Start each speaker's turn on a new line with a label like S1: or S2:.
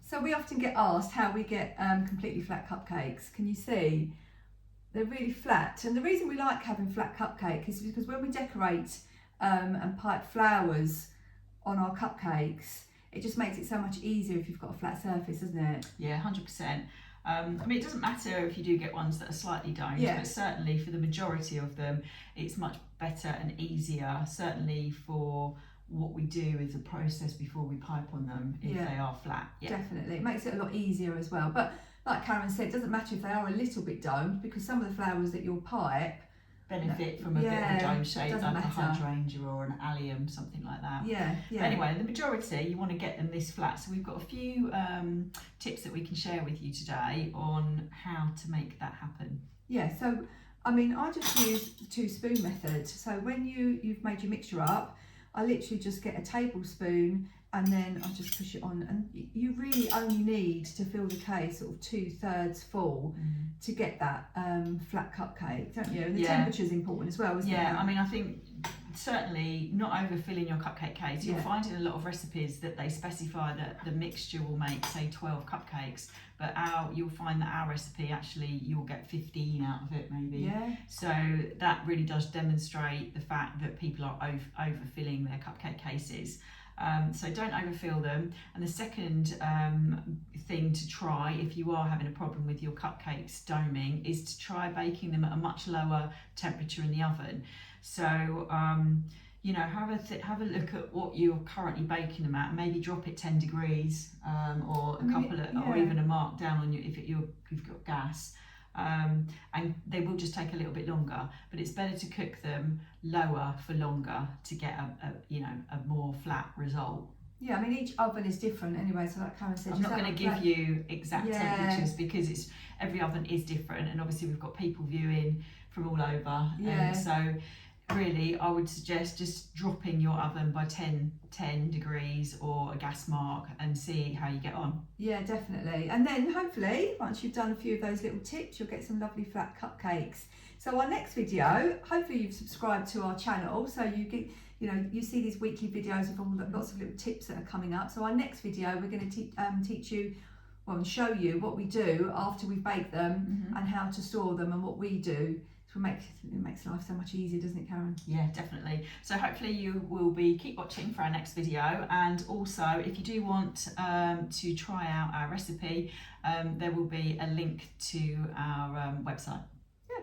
S1: So we often get asked how we get completely flat cupcakes. Can you see? They're really flat, and the reason we like having flat cupcake is because when we decorate and pipe flowers on our cupcakes, it just makes it so much easier if you've got a flat surface, doesn't it?
S2: Yeah, 100%. I mean, it doesn't matter if you do get ones that are slightly domed,
S1: Yeah.
S2: but certainly for the majority of them, it's much better and easier, certainly for what we do as a process before we pipe on them if they are flat. Yeah.
S1: Definitely, it makes it a lot easier as well. But like Karen said, it doesn't matter if they are a little bit domed, because some of the flowers that you'll pipe
S2: benefit from a bit of a dome shape, like a hydrangea or an allium, something like that.
S1: Yeah.
S2: Anyway, the majority, you want to get them this flat. So we've got a few tips that we can share with you today on how to make that happen.
S1: Yeah, so I mean, I just use the 2-spoon method. So when you've made your mixture up, I literally just get a tablespoon and then I just push it on, and you really only need to fill the case sort of 2/3 full to get that flat cupcake, don't you? And the temperature's important as well, isn't it?
S2: Yeah, I mean, I think certainly not overfilling your cupcake case. You'll find in a lot of recipes that they specify that the mixture will make, say, 12 cupcakes, but you'll find that our recipe, actually you'll get 15 out of it maybe.
S1: Yeah.
S2: So that really does demonstrate the fact that people are overfilling their cupcake cases. So don't overfill them. And the second thing to try, if you are having a problem with your cupcakes doming, is to try baking them at a much lower temperature in the oven. So you know, have a look at what you're currently baking them at. Maybe drop it 10 degrees or or even a mark down on if you've got gas. And they will just take a little bit longer, but it's better to cook them lower for longer to get a more flat result.
S1: Yeah, I mean, each oven is different anyway, so like Karen said,
S2: I'm not going to give you exact temperatures because every oven is different, and obviously we've got people viewing from all over, and so really I would suggest just dropping your oven by 10 degrees or a gas mark and see how you get on. Yeah, definitely. And then hopefully once you've done a few of those little tips, you'll get some lovely flat cupcakes. So our next video, hopefully you've subscribed to our channel, so you get, you see these weekly videos of lots of little tips that are coming up. So our next video, we're going to teach you, and show you what we do after we've baked them and how to store them and what we do. So it makes life so much easier, doesn't it, Karen? Yeah, definitely. So hopefully you will keep watching for our next video, and also if you do want to try out our recipe, there will be a link to our website.